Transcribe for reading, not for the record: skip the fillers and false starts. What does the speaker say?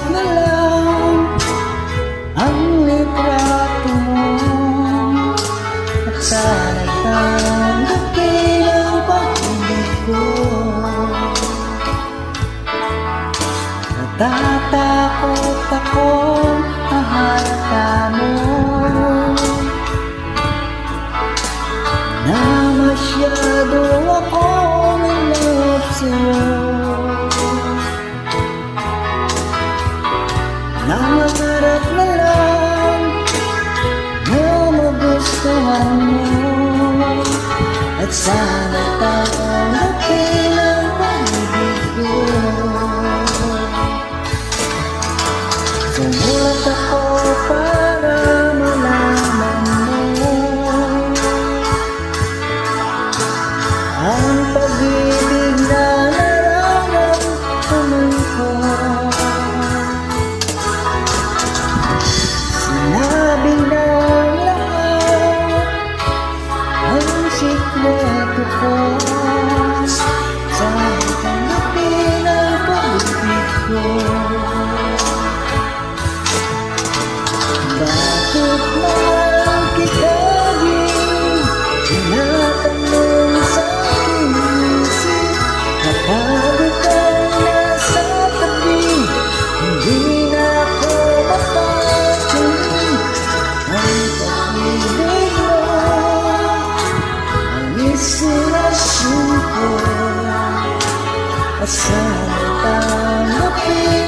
na lang ang litrato mo at sana'y tanggapin ang pag-ibig ko. Natatakot akong mahalata mo na masyado akong in love sa'yo, na mangarap na lang na magustuhan mo at sana tanggapin ang pag-ibig ko. Sumulat ako para malaman mo ang pag-ibig na nararamdaman ko. Sinabi ng lahat ang sikreto ko, sana tanggapin ang pag-ibig ko. Bakit lang kita tinatanong sa aking isip? Kapagod kang nasa tabi, hindi na ako mapatingin. Ang pag-ibig mo ang inspirasyon ko, at sana tanggapin